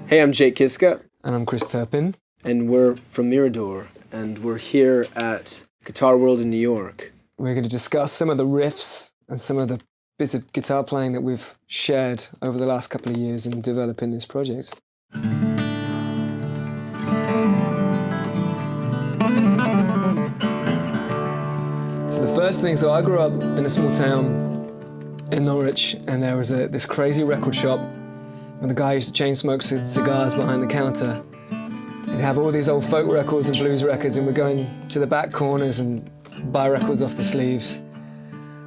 Hey, I'm Jake Kiszka. And I'm Chris Turpin. And we're from Mirador. And we're here at Guitar World in New York. We're going to discuss some of the riffs and some of the bits of guitar playing that we've shared over the last couple of years in developing this project. So the first thing, so I grew up in a small town in Norwich, and there was this crazy record shop where the guy used to chain smoke cigars behind the counter. He'd have all these old folk records and blues records, and we'd go into the back corners and buy records off the sleeves.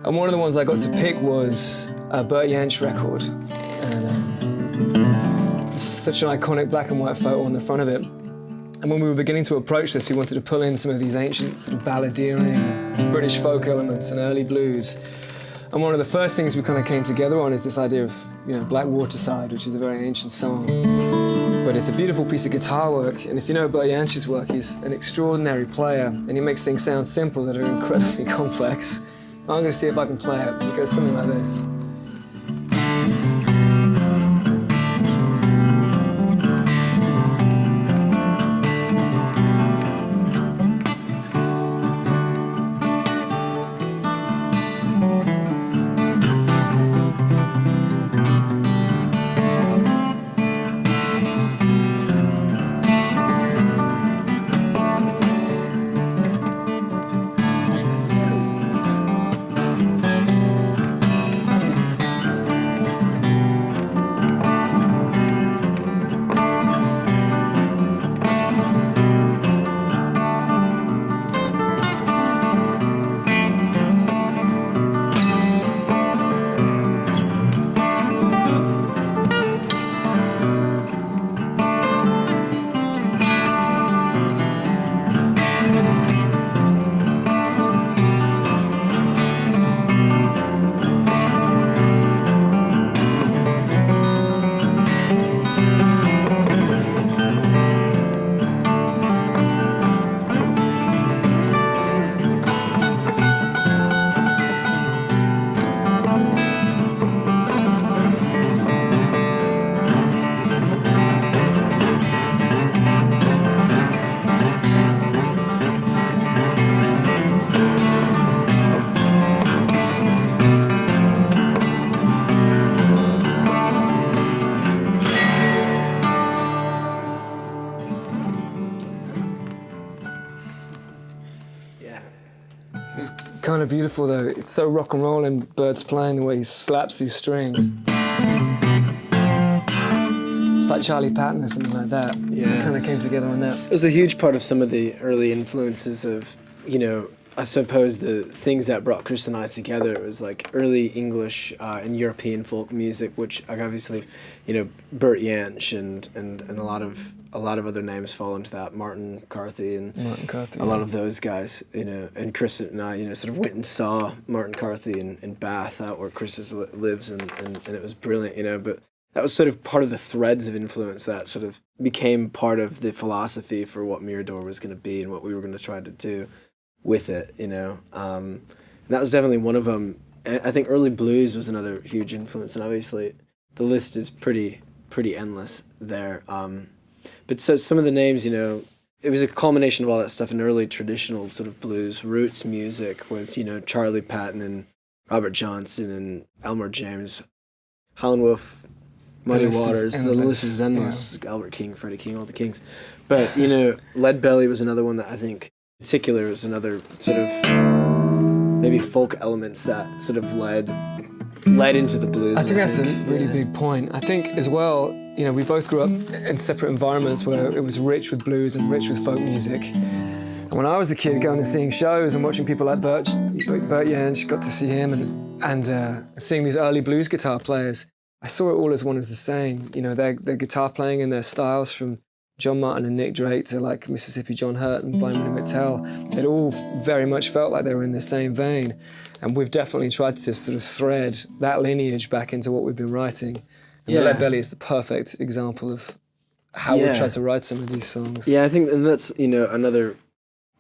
And one of the ones I got to pick was a Bert Jansch record. And it's such an iconic black and white photo on the front of it. And when we were beginning to approach this, we wanted to pull in some of these ancient sort of balladeering British folk elements and early blues. And one of the first things we kind of came together on is this idea of, Black Waterside, which is a very ancient song. But it's a beautiful piece of guitar work, and if you know Bert Jansch's work, he's an extraordinary player, and he makes things sound simple that are incredibly complex. I'm going to see if I can play it. It goes something like this. It's kind of beautiful though. It's so rock and roll, and Bert's playing the way he slaps these strings. It's like Charlie Patton or something like that. Yeah. It kind of came together on that. It was a huge part of some of the early influences of, I suppose the things that brought Chris and I together. It was like early English and European folk music, which obviously, Bert Jansch and a lot of other names fall into that. Martin Carthy and a lot of those guys, and Chris and I, sort of went and saw Martin Carthy in Bath, out where Chris lives, and it was brilliant, but that was sort of part of the threads of influence that sort of became part of the philosophy for what Mirador was going to be and what we were going to try to do with it, and that was definitely one of them. I think early blues was another huge influence, and obviously the list is pretty endless there. But so some of the names, it was a culmination of all that stuff in early traditional sort of blues roots music was, Charlie Patton and Robert Johnson and Elmer James, Howlin' Wolf, Muddy Waters, the list is endless. Yeah. Albert King, Freddie King, all the Kings. But, Lead Belly was another one that I think in particular was another sort of maybe folk elements that sort of led into the blues. I think that's a really big point. I think as well, we both grew up in separate environments where it was rich with blues and rich with folk music. And when I was a kid, going and seeing shows and watching people like Bert Jansch, got to see him, and seeing these early blues guitar players, I saw it all as one as the same. Their guitar playing and their styles, from John Martin and Nick Drake to like Mississippi John Hurt and Blind Willie McTell, it all very much felt like they were in the same vein. And we've definitely tried to sort of thread that lineage back into what we've been writing. And the Lead Belly is the perfect example of how we tried to write some of these songs. Yeah, I think, and that's, another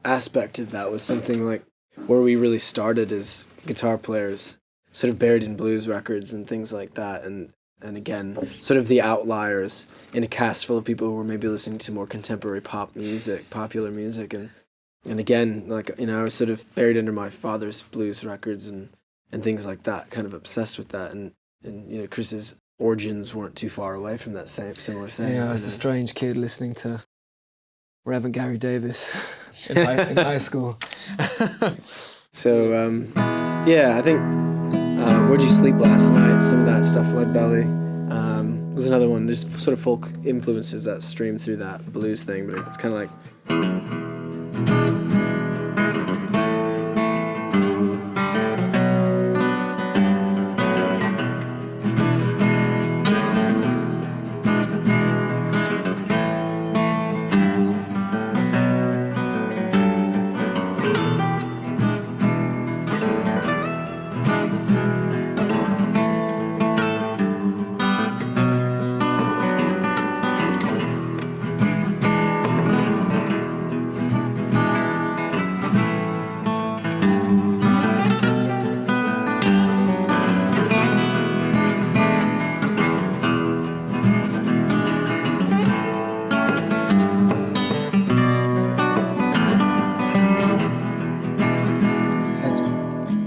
aspect of that was something like where we really started as guitar players, sort of buried in blues records and things like that. And and again, sort of the outliers in a cast full of people who were maybe listening to more contemporary pop music, popular music, and again, like, you know, I was sort of buried under my father's blues records and things like that, kind of obsessed with that, and you know, Chris's origins weren't too far away from that similar thing. Yeah, I was a strange kid listening to Reverend Gary Davis in high school. So, yeah, I think Where'd You Sleep Last Night, some of that stuff, Lead Belly, was another one. There's sort of folk influences that stream through that blues thing, but it's kind of like...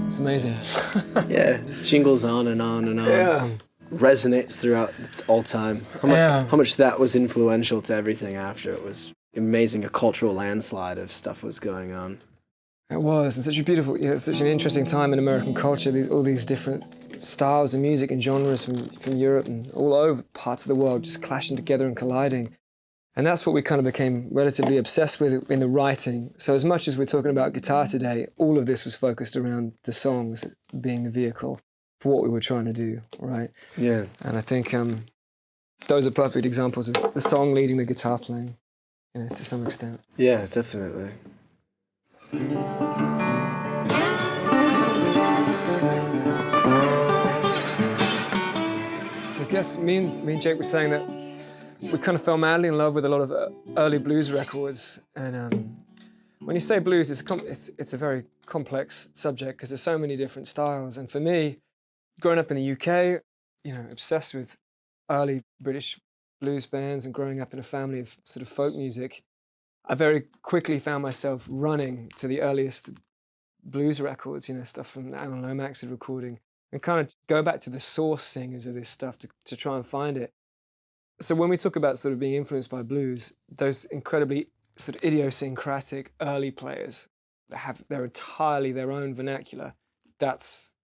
It's amazing. Yeah, jingles on and on and on. Yeah. Resonates throughout all time. How much that was influential to everything after. It was amazing. A cultural landslide of stuff was going on. It was. It's such a beautiful, such an interesting time in American culture. All these different styles of music and genres from Europe and all over parts of the world just clashing together and colliding. And that's what we kind of became relatively obsessed with in the writing. So as much as we're talking about guitar today, all of this was focused around the songs being the vehicle for what we were trying to do, right? Yeah. And I think those are perfect examples of the song leading the guitar playing, to some extent. Yeah, definitely. So I guess me and Jake were saying that we kind of fell madly in love with a lot of early blues records. And when you say blues, it's a very complex subject because there's so many different styles. And for me, growing up in the UK, obsessed with early British blues bands and growing up in a family of sort of folk music, I very quickly found myself running to the earliest blues records, stuff from Alan Lomax's recording, and kind of go back to the source singers of this stuff to try and find it. So when we talk about sort of being influenced by blues, those incredibly sort of idiosyncratic early players that have their entirely their own vernacular, that's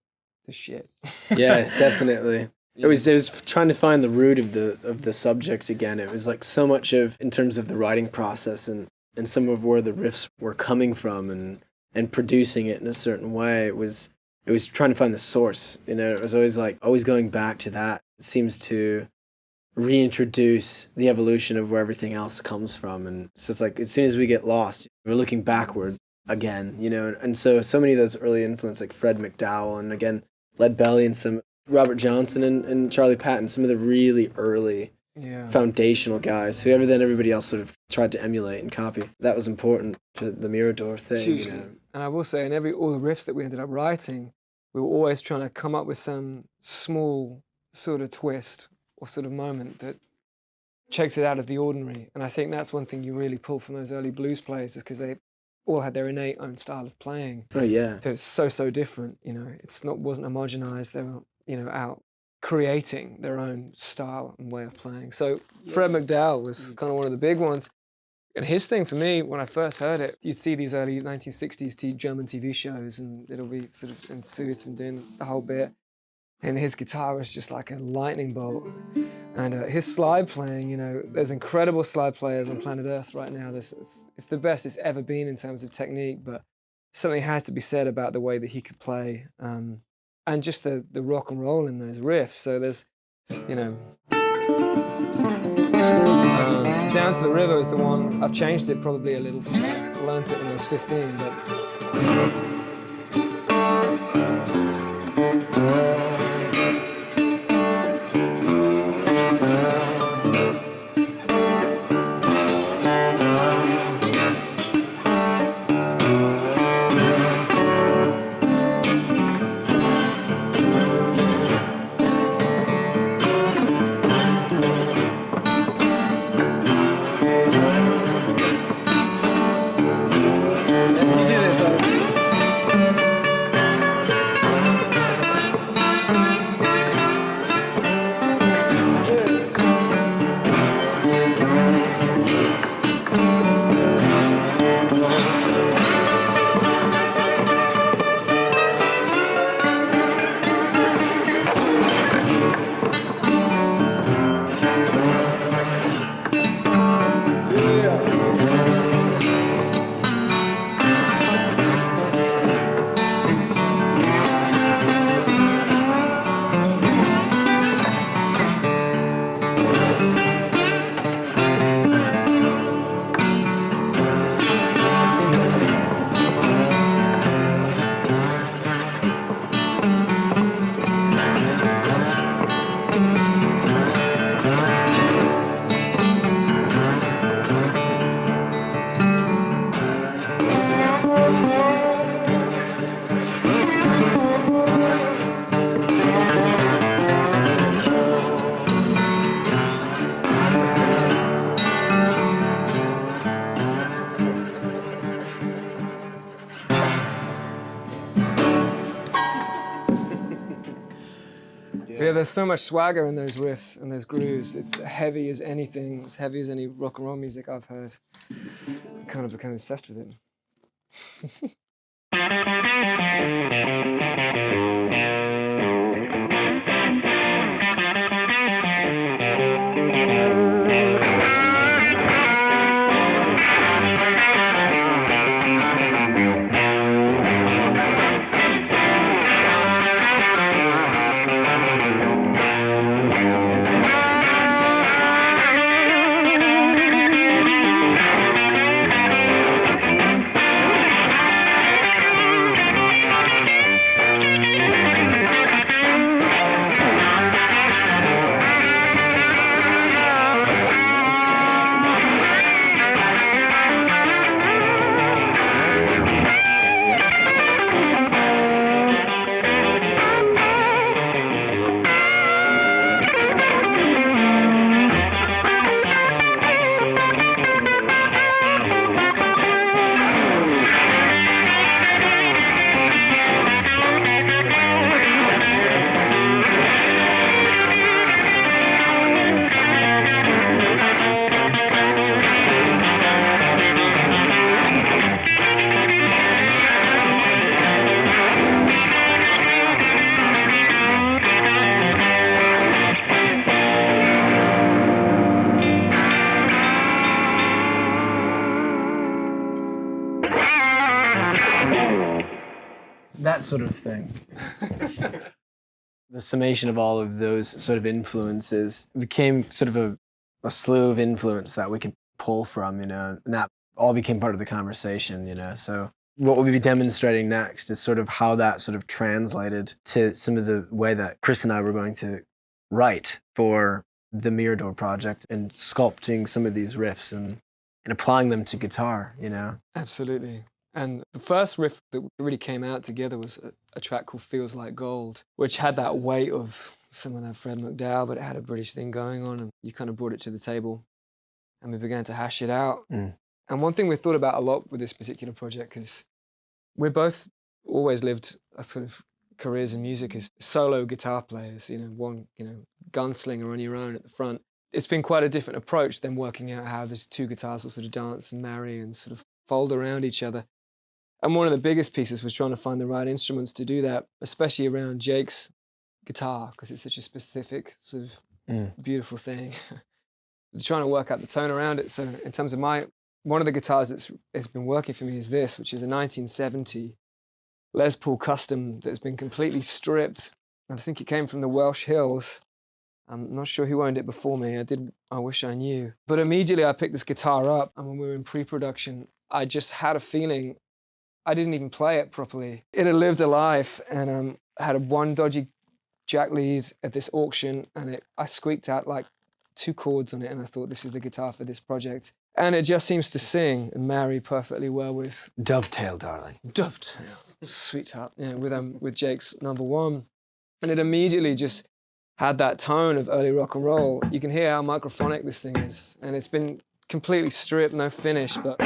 the shit. Yeah, definitely. It was trying to find the root of the subject again. It was like so much of, in terms of the writing process and some of where the riffs were coming from and producing it in a certain way. It was trying to find the source. It was always going back to that. It seems to reintroduce the evolution of where everything else comes from. And so it's like, as soon as we get lost, we're looking backwards again, and so many of those early influences, like Fred McDowell and again, Lead Belly and some Robert Johnson and Charlie Patton, some of the really early foundational guys who everybody else sort of tried to emulate and copy. That was important to the Mirador thing. Hugely. And I will say, in all the riffs that we ended up writing, we were always trying to come up with some small sort of twist or sort of moment that takes it out of the ordinary. And I think that's one thing you really pull from those early blues players, is because they all had their innate own style of playing. Oh yeah. That's so different. Wasn't homogenized. They were, out creating their own style and way of playing. So Fred McDowell was kind of one of the big ones. And his thing for me, when I first heard it, you'd see these early 1960s German TV shows and it'll be sort of in suits and doing the whole bit. And his guitar was just like a lightning bolt. And his slide playing, there's incredible slide players on planet Earth right now. It's the best it's ever been in terms of technique, but something has to be said about the way that he could play. And just the rock and roll in those riffs. So there's, Down to the River is the one. I've changed it probably a little. I learned it when I was 15, but... Yeah, there's so much swagger in those riffs and those grooves. It's heavy as anything, as heavy as any rock and roll music I've heard. I kind of became obsessed with it. That sort of thing. The summation of all of those sort of influences became sort of a slew of influence that we could pull from, and that all became part of the conversation, So what we'll be demonstrating next is sort of how that sort of translated to some of the way that Chris and I were going to write for the Mirador project and sculpting some of these riffs and applying them to guitar, Absolutely. And the first riff that really came out together was a track called Feels Like Gold, which had that weight of some of that Fred McDowell, but it had a British thing going on, and you kind of brought it to the table, and we began to hash it out. And one thing we thought about a lot with this particular project, because we both always lived a sort of careers in music as solo guitar players, one, gunslinger on your own at the front. It's been quite a different approach than working out how these two guitars will sort of dance and marry and sort of fold around each other. And one of the biggest pieces was trying to find the right instruments to do that, especially around Jake's guitar, because it's such a specific sort of beautiful thing. Trying to work out the tone around it. So in terms of one of the guitars that's been working for me is this, which is a 1970 Les Paul Custom that's been completely stripped. And I think it came from the Welsh Hills. I'm not sure who owned it before me. I wish I knew. But immediately I picked this guitar up, and when we were in pre-production, I just had a feeling I didn't even play it properly. It had lived a life, and had one dodgy jack lead at this auction, and I squeaked out like 2 chords on it, and I thought, this is the guitar for this project. And it just seems to sing and marry perfectly well with Dovetail, darling. Dovetail, sweetheart. Yeah, with Jake's number 1, and it immediately just had that tone of early rock and roll. You can hear how microphonic this thing is, and it's been completely stripped, no finish, but.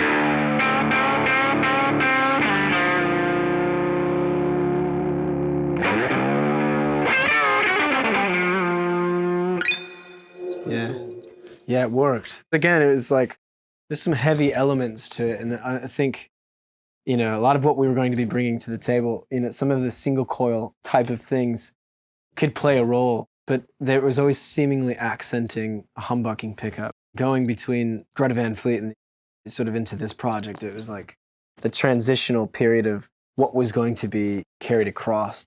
Yeah, it worked. Again, it was like, there's some heavy elements to it, and I think, a lot of what we were going to be bringing to the table, some of the single coil type of things could play a role, but there was always seemingly accenting a humbucking pickup. Going between Greta Van Fleet and sort of into this project, it was like the transitional period of what was going to be carried across,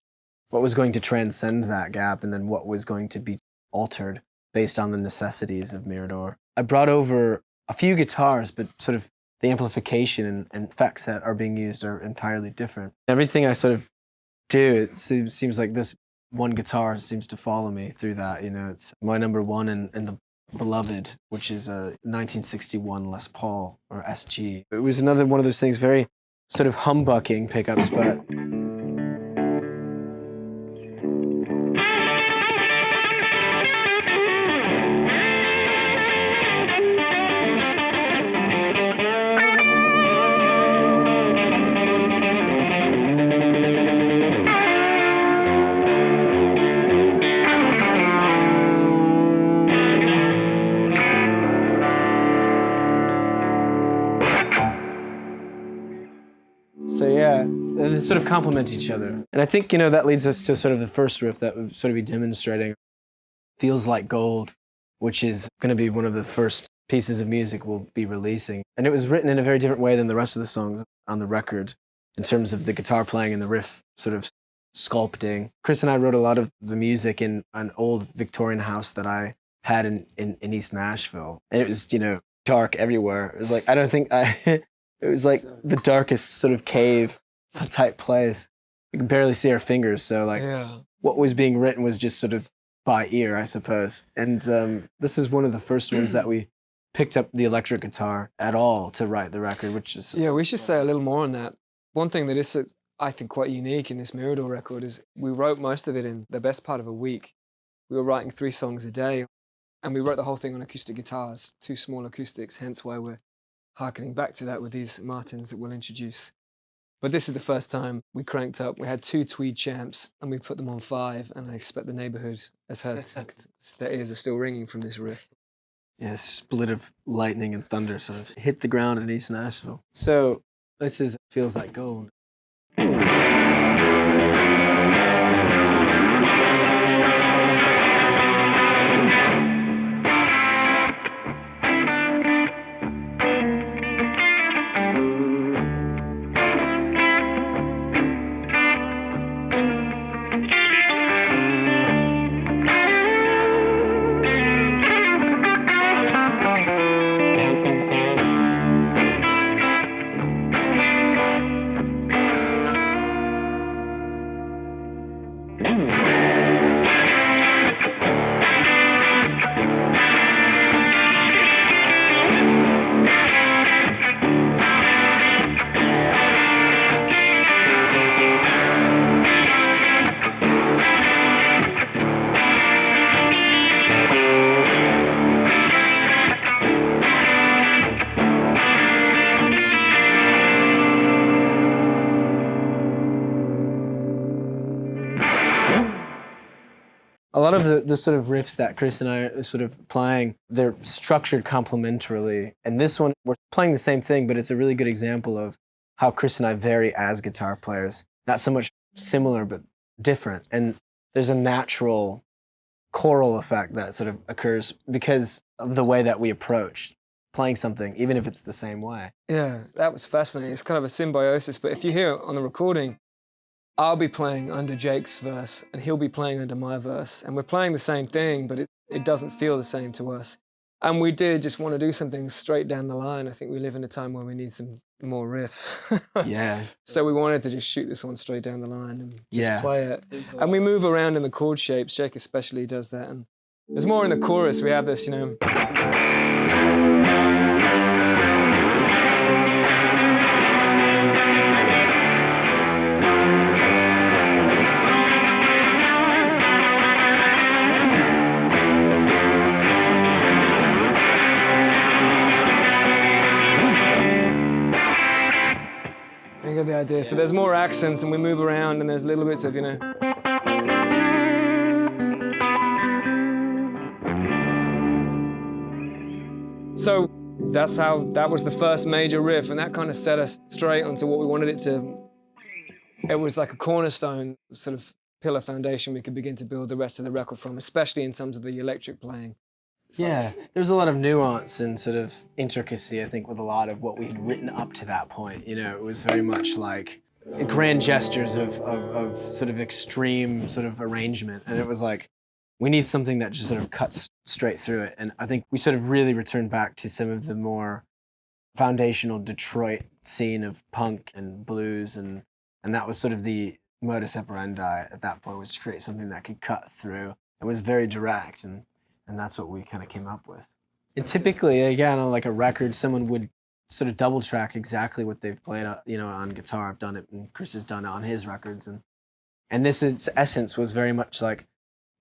what was going to transcend that gap, and then what was going to be altered based on the necessities of Mirador. I brought over a few guitars, but sort of the amplification and effects that are being used are entirely different. Everything I sort of do, it seems like this one guitar seems to follow me through that. It's my number 1 and the Beloved, which is a 1961 Les Paul, or SG. It was another one of those things, very sort of humbucking pickups, but sort of complement each other. And I think, that leads us to sort of the first riff that would sort of be demonstrating Feels Like Gold, which is going to be one of the first pieces of music we'll be releasing. And it was written in a very different way than the rest of the songs on the record in terms of the guitar playing and the riff sort of sculpting. Chris and I wrote a lot of the music in an old Victorian house that I had in East Nashville. And it was, dark everywhere. It was like, it was like the darkest sort of cave type place. We could barely see our fingers. So what was being written was just sort of by ear, I suppose. And this is one of the first ones that we picked up the electric guitar at all to write the record, which is... Yeah, we should say a little more on that. One thing that is, I think, quite unique in this Mirador record is we wrote most of it in the best part of a week. We were writing 3 songs a day, and we wrote the whole thing on acoustic guitars, 2 small acoustics, hence why we're harkening back to that with these Martins that we'll introduce. But this is the first time we cranked up. We had 2 tweed champs, and we put them on 5, and I expect the neighborhood has heard their ears are still ringing from this riff. Yeah, split of lightning and thunder sort of hit the ground in East Nashville. So this is Feels Like Gold. A lot of the sort of riffs that Chris and I are sort of playing, they're structured complementarily. And this one, we're playing the same thing, but it's a really good example of how Chris and I vary as guitar players. Not so much similar, but different. And there's a natural choral effect that sort of occurs because of the way that we approach playing something, even if it's the same way. Yeah, that was fascinating. It's kind of a symbiosis, but if you hear it on the recording, I'll be playing under Jake's verse and he'll be playing under my verse. And we're playing the same thing, but it doesn't feel the same to us. And we did just want to do something straight down the line. I think we live in a time where we need some more riffs. Yeah. So we wanted to just shoot this one straight down the line and just play it. And we move around in the chord shapes. Jake especially does that. And there's more in the chorus. We have this, You get the idea. Yeah. So there's more accents and we move around and there's little bits of, So that was the first major riff, and that kind of set us straight onto what we wanted it to. It was like a cornerstone, sort of pillar foundation we could begin to build the rest of the record from, especially in terms of the electric playing. Yeah, there's a lot of nuance and sort of intricacy, I think, with a lot of what we had written up to that point. It was very much like grand gestures of sort of extreme sort of arrangement. And it was like, we need something that just sort of cuts straight through it. And I think we sort of really returned back to some of the more foundational Detroit scene of punk and blues. And that was sort of the modus operandi at that point, was to create something that could cut through and was very direct. And that's what we kind of came up with. And typically, again, on like a record, someone would sort of double track exactly what they've played, on guitar. I've done it, and Chris has done it on his records. And this, its essence, was very much like,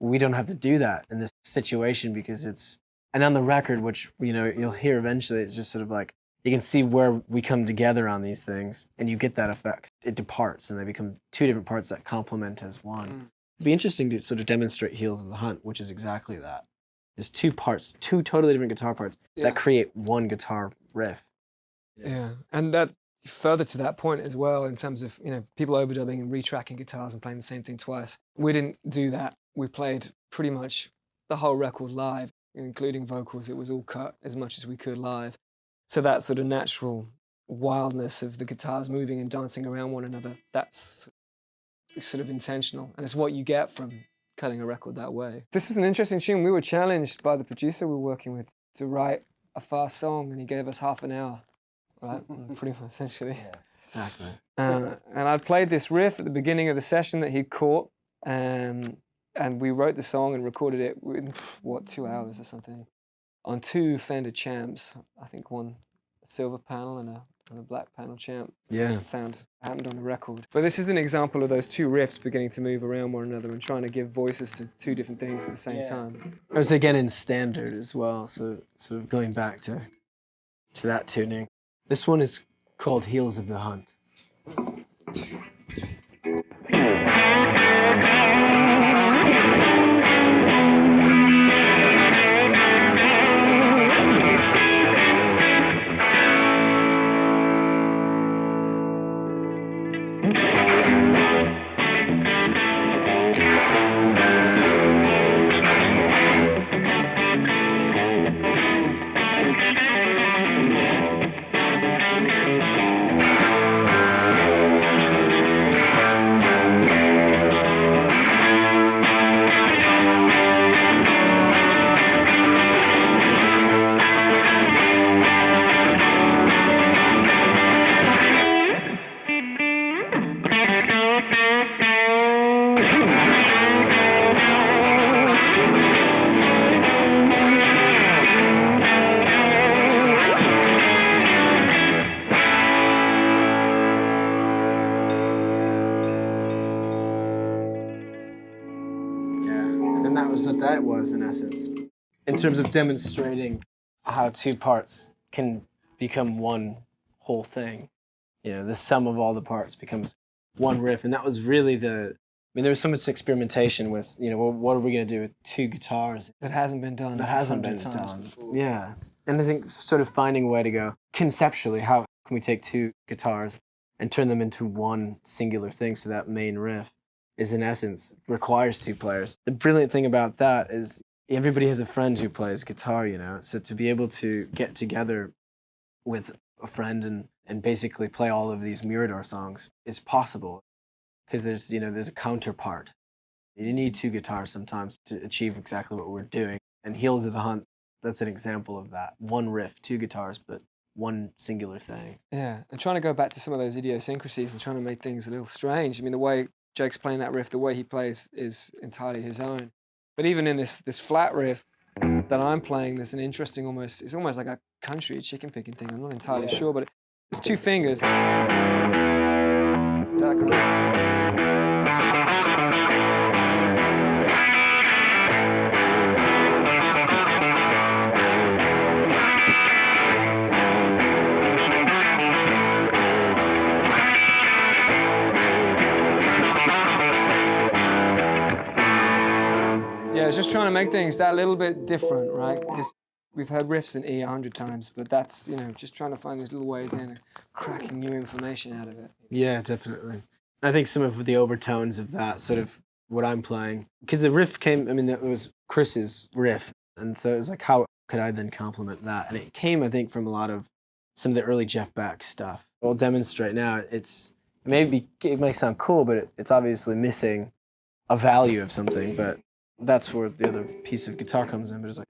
we don't have to do that in this situation because and on the record, which, you'll hear eventually, it's just sort of like, you can see where we come together on these things, and you get that effect. It departs, and they become 2 different parts that complement as one. It'd be interesting to sort of demonstrate Heels of the Hunt, which is exactly that. There's 2 parts, 2 totally different guitar parts that create one guitar riff. Yeah, and that further to that point as well, in terms of, you know, people overdubbing and retracking guitars and playing the same thing twice. We didn't do that. We played pretty much the whole record live, including vocals. It was all cut as much as we could live. So that sort of natural wildness of the guitars moving and dancing around one another, that's sort of intentional. And it's what you get from cutting a record that way. This is an interesting tune. We were challenged by the producer we were working with to write a fast song, and he gave us half an hour, right? Pretty much, essentially. Yeah, exactly. And I played this riff at the beginning of the session that he'd caught, and we wrote the song and recorded it in, 2 hours or something, on 2 Fender champs. I think one silver panel and a black panel champ. Yeah. The sound happened on the record. But this is an example of those 2 riffs beginning to move around one another and trying to give voices to 2 different things at the same time. It was again in standard as well, so sort of going back to that tuning. This one is called Heels of the Hunt. What that was in essence, in terms of demonstrating how 2 parts can become one whole thing. You know, the sum of all the parts becomes one riff, and that was really there was so much experimentation with, you know, well, what are we going to do with 2 guitars? That hasn't been done. That hasn't been done. Yeah, and I think sort of finding a way to go conceptually, how can we take 2 guitars and turn them into one singular thing, so that main riff is in essence requires 2 players. The brilliant thing about that is everybody has a friend who plays guitar, you know, so to be able to get together with a friend and basically play all of these Mirador songs is possible, because there's a counterpart. You need 2 guitars sometimes to achieve exactly what we're doing, and Heels of the Hunt, that's an example of that. One riff, 2 guitars, but one singular thing. Yeah, and trying to go back to some of those idiosyncrasies and trying to make things a little strange. I mean, the way Jake's playing that riff, the way he plays is entirely his own. But even in this flat riff that I'm playing, there's an interesting it's almost like a country chicken picking thing. I'm not entirely sure, but it's 2 fingers. Yeah, it's just trying to make things that little bit different, right? Because we've heard riffs in E 100 times, but that's, you know, just trying to find these little ways in and cracking new information out of it. Yeah, definitely. I think some of the overtones of that, sort of what I'm playing, because the riff it was Chris's riff, and so it was like, how could I then complement that? And it came, I think, from a lot of some of the early Jeff Beck stuff. I'll demonstrate now. It may sound cool, but it's obviously missing a value of something, but that's where the other piece of guitar comes in. But it's like,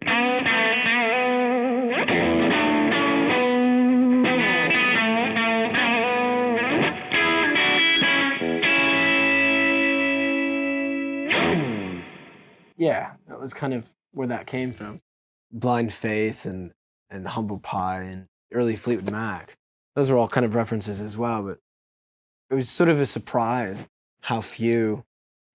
yeah, that was kind of where that came from. Blind Faith and Humble Pie and early Fleetwood Mac. Those are all kind of references as well, but it was sort of a surprise how few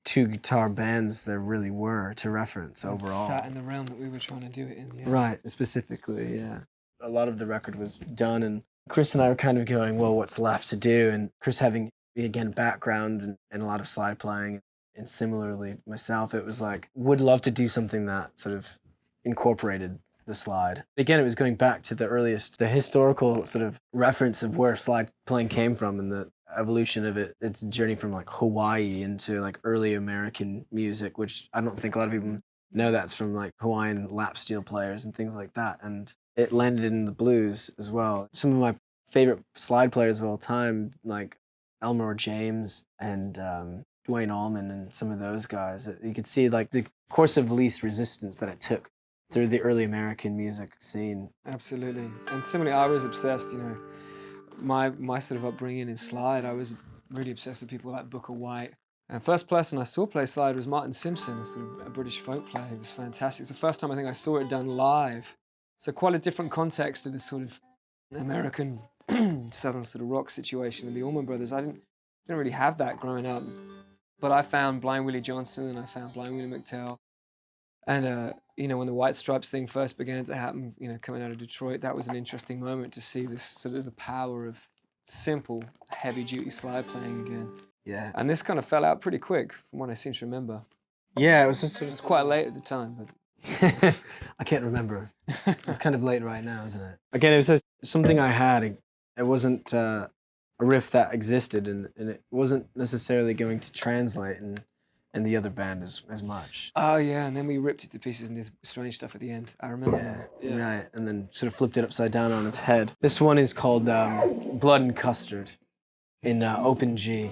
2 guitar bands there really were to reference overall. Sat in the realm that we were trying to do it in. Yeah. Right, specifically, yeah. A lot of the record was done, and Chris and I were kind of going, well, what's left to do? And Chris having, again, background and a lot of slide playing, and similarly myself, it was like, would love to do something that sort of incorporated the slide. Again, it was going back to the historical sort of reference of where slide playing came from and the evolution of it. It's a journey from like Hawaii into like early American music, which I don't think a lot of people know that's from like Hawaiian lap steel players and things like that. And it landed in the blues as well. Some of my favorite slide players of all time, like Elmore James and Dwayne Allman and some of those guys, you could see like the course of least resistance that it took through the early American music scene. Absolutely. And similarly, I was obsessed, you know, my sort of upbringing in slide, I was really obsessed with people like Booker White. And the first person I saw play slide was Martin Simpson, a sort of a British folk player. It was fantastic. It's the first time I think I saw it done live. So quite a different context to this sort of American southern sort of rock situation. And the Allman Brothers, I didn't really have that growing up. But I found Blind Willie Johnson and I found Blind Willie McTell. And, you know, when the White Stripes thing first began to happen, you know, coming out of Detroit, that was an interesting moment to see this sort of the power of simple, heavy-duty slide playing again. Yeah. And this kind of fell out pretty quick, from what I seem to remember. Yeah, it was just It was quite late at the time, but... I can't remember. It's kind of late right now, isn't it? Again, it was just something I had. It wasn't a riff that existed, and it wasn't necessarily going to translate in the other band as much. Oh, yeah, and then we ripped it to pieces and did strange stuff at the end. I remember that. Yeah, right, and then sort of flipped it upside down on its head. This one is called Blood and Custard in open G.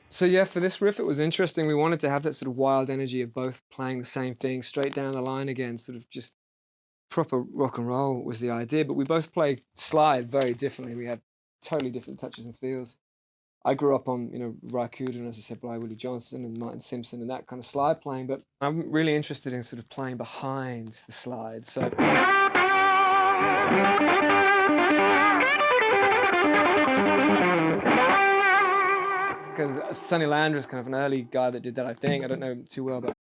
So yeah, for this riff, it was interesting. We wanted to have that sort of wild energy of both playing the same thing straight down the line again, sort of just proper rock and roll was the idea. But we both play slide very differently. We had totally different touches and feels. I grew up on, you know, Raikuda, as I said, by Willie Johnson and Martin Simpson and that kind of slide playing. But I'm really interested in sort of playing behind the slide. So. Because Sonny Landry is kind of an early guy that did that, I think. I don't know him too well, but...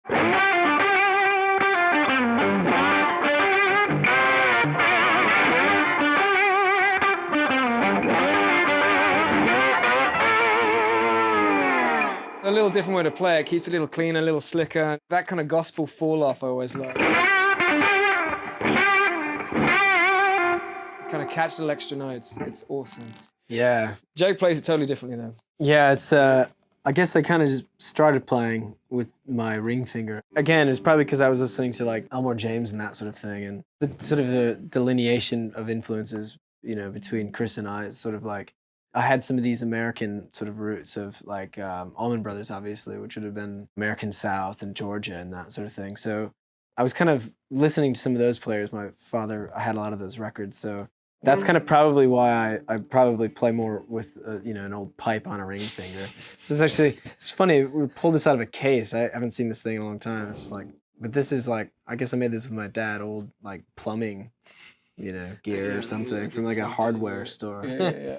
A little different way to play it. Keeps it a little cleaner, a little slicker. That kind of gospel fall-off I always love. Kind of catch little extra notes. It's awesome. Yeah. Jake plays it totally differently, though. Yeah, it's, I guess I kind of just started playing with my ring finger. Again, it's probably because I was listening to like Elmore James and that sort of thing, and the sort of the delineation of influences, you know, between Chris and I is sort of like, I had some of these American sort of roots of like Allman Brothers, obviously, which would have been American South and Georgia and that sort of thing. So I was kind of listening to some of those players. My father, I had a lot of those records, so that's kind of probably why I probably play more with, you know, an old pipe on a ring finger. This is actually, it's funny, we pulled this out of a case. I haven't seen this thing in a long time. It's like, but this is like, I guess I made this with my dad, old like plumbing, you know, gear or something from like a hardware store. Yeah.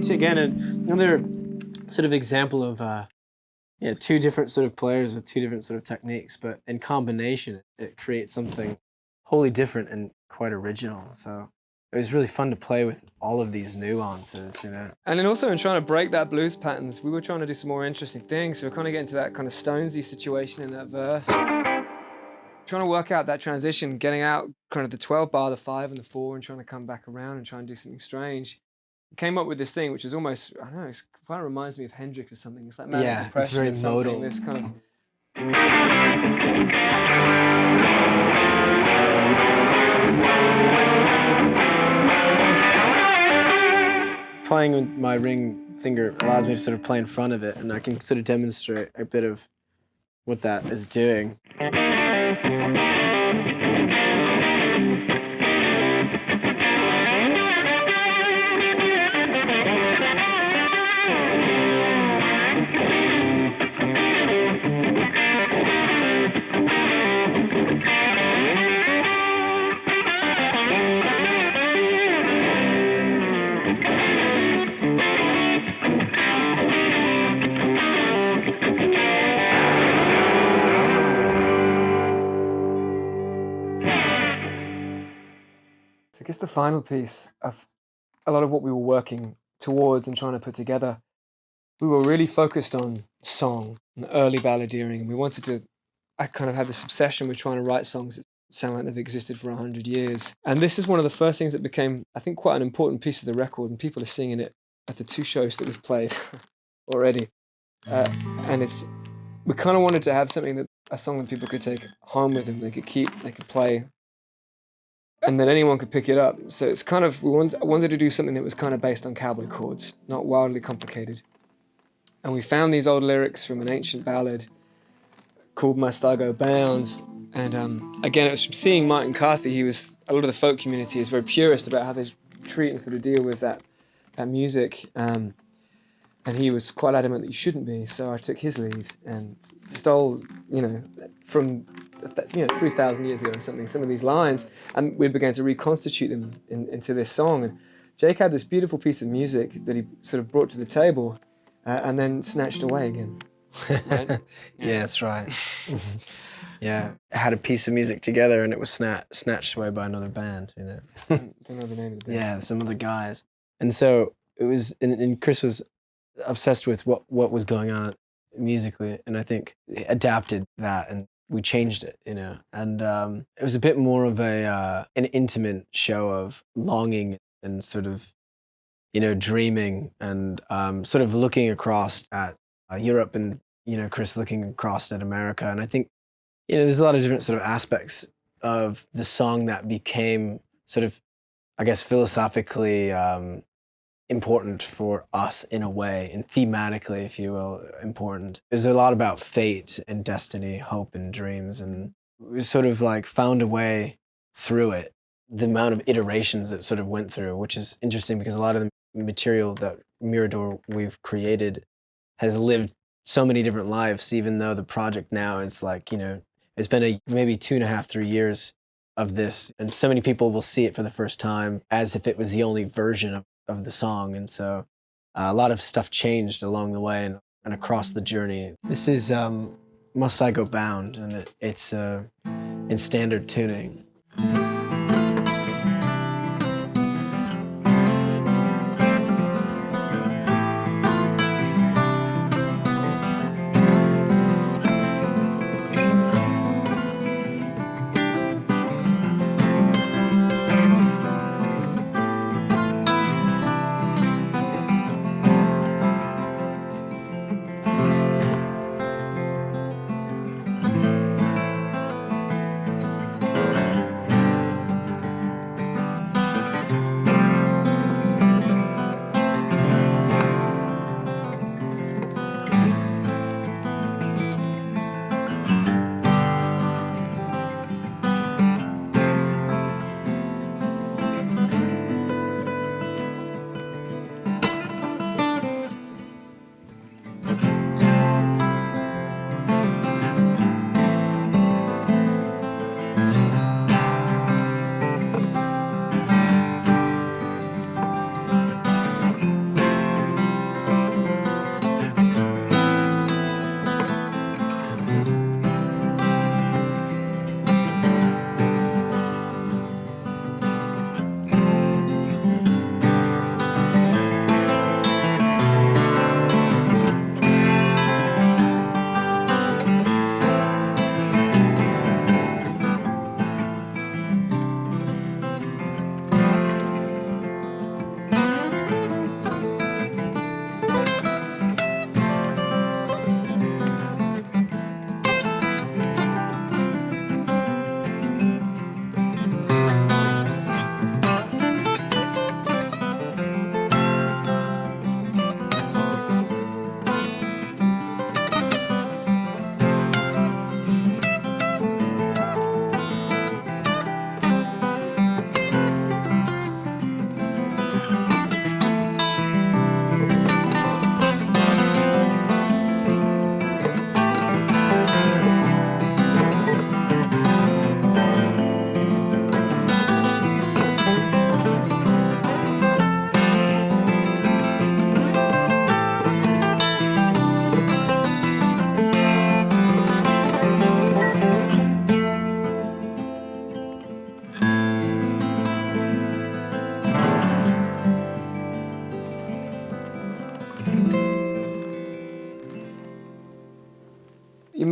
it's again another sort of example of two different sort of players with two different sort of techniques, but in combination, it creates something wholly different and quite original. So it was really fun to play with all of these nuances, you know. And then also in trying to break that blues patterns, we were trying to do some more interesting things. So we're kind of getting to that kind of Stonesy situation in that verse. Trying to work out that transition, getting out kind of the 12 bar, the 5 and the 4, and trying to come back around and try and do something strange. Came up with this thing, which is almost, I don't know, it kind of reminds me of Hendrix or something. It's like manic depression. It's very modal. This kind of... Playing with my ring finger allows me to sort of play in front of it, and I can sort of demonstrate a bit of what that is doing. I guess the final piece of a lot of what we were working towards and trying to put together, we were really focused on song and early balladeering. We wanted to, I kind of had this obsession with trying to write songs that sound like they've existed for 100 years. And this is one of the first things that became, I think, quite an important piece of the record, and people are singing it at the 2 shows that we've played already. And we kind of wanted to have a song that people could take home with them, they could keep, they could play, and then anyone could pick it up. So it's kind of, I wanted to do something that was kind of based on cowboy chords, not wildly complicated. And we found these old lyrics from an ancient ballad called Must I Go Bounds. And again, it was from seeing Martin Carthy. A lot of the folk community is very purist about how they treat and sort of deal with that music. And he was quite adamant that you shouldn't be. So I took his lead and stole, from 3,000 years ago or something, some of these lines, and we began to reconstitute them into this song. And Jake had this beautiful piece of music that he sort of brought to the table and then snatched away again. Right? Yeah, that's right. Yeah, I had a piece of music together and it was snatched away by another band, you know. Don't know the name of the band. Yeah, some other guys. And so it was, and Chris was obsessed with what was going on musically, and I think adapted that and we changed it, you know. And it was a bit more of an intimate show of longing and sort of, dreaming and sort of looking across at Europe and, Chris looking across at America. And I think, there's a lot of different sort of aspects of the song that became sort of, I guess, philosophically important for us in a way, and thematically, if you will, important. There's a lot about fate and destiny, hope and dreams, and we sort of like found a way through it. The amount of iterations it sort of went through, which is interesting because a lot of the material that Mirador we've created has lived so many different lives, even though the project now is like, it's been maybe 2.5, 3 years of this, and so many people will see it for the first time as if it was the only version of the song. And so a lot of stuff changed along the way and across the journey. This is Must I Go Bound, and it's in standard tuning.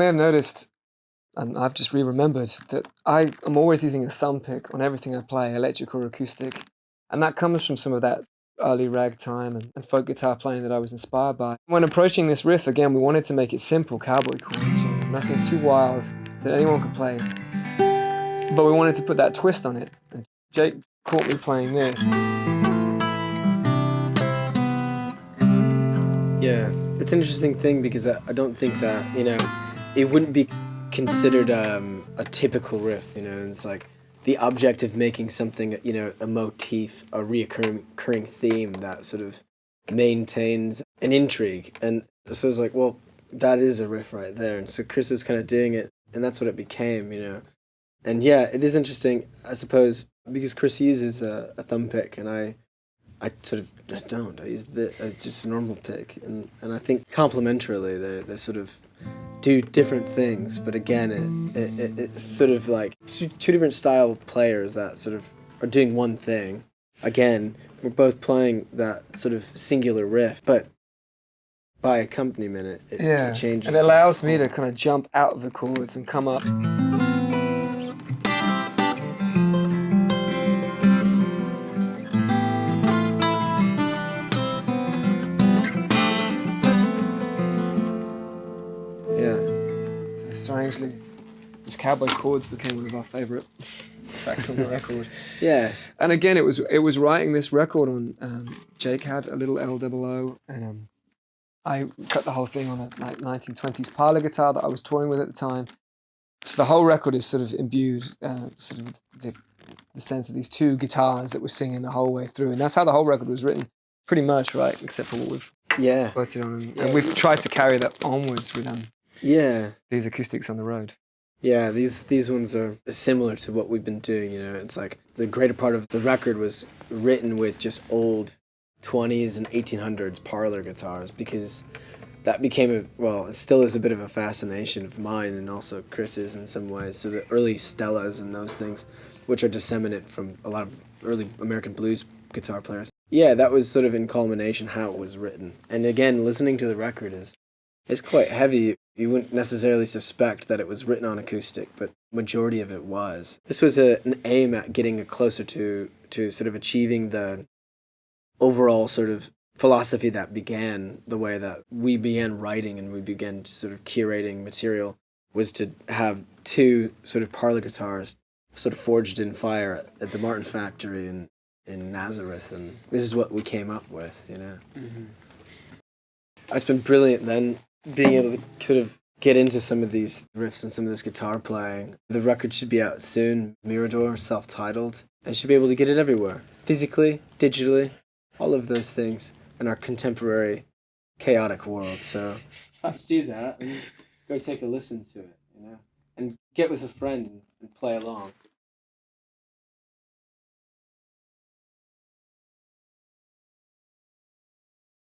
may have noticed, and I've just re-remembered, that I am always using a thumb pick on everything I play, electric or acoustic. And that comes from some of that early ragtime and folk guitar playing that I was inspired by. When approaching this riff, again, we wanted to make it simple, cowboy chords, nothing too wild that anyone could play. But we wanted to put that twist on it. And Jake caught me playing this. Yeah, it's an interesting thing because I don't think that, it wouldn't be considered a typical riff, It's like the object of making something, a motif, a recurring theme that sort of maintains an intrigue. And so it's like, well, that is a riff right there. And so Chris was kind of doing it, and that's what it became, And yeah, it is interesting, I suppose, because Chris uses a thumb pick, and I don't. I use just a normal pick, and I think complementarily they sort of do different things. But again, it's sort of like two different style players that sort of are doing one thing. Again, we're both playing that sort of singular riff, but by accompaniment, it changes. And it allows me to kind of jump out of the chords and come up. Strangely, these cowboy chords became one of our favourite tracks on the record. Yeah. And again, it was writing this record on. Jake had a little L00, and I cut the whole thing on a 1920s parlor guitar that I was touring with at the time. So the whole record is sort of imbued, sort of the sense of these two guitars that were singing the whole way through, and that's how the whole record was written, pretty much, right? Except for what we've quoted on, and we've tried to carry that onwards with these acoustics on the road. Yeah, these ones are similar to what we've been doing, It's like the greater part of the record was written with just old 20s and 1800s parlor guitars, because that became it still is a bit of a fascination of mine and also Chris's in some ways. So the early Stellas and those things, which are disseminate from a lot of early American blues guitar players. Yeah, that was sort of in culmination how it was written. And again, listening to the record it's quite heavy. You wouldn't necessarily suspect that it was written on acoustic, but majority of it was. This was an aim at getting closer to sort of achieving the overall sort of philosophy that began the way that we began writing and we began sort of curating material, was to have two sort of parlor guitars sort of forged in fire at the Martin factory in Nazareth, and this is what we came up with, Mm-hmm. It's been brilliant then, being able to sort of get into some of these riffs and some of this guitar playing. The record should be out soon, Mirador, self-titled. I should be able to get it everywhere, physically, digitally, all of those things in our contemporary chaotic world. So let's do that and go take a listen to it, and get with a friend and play along.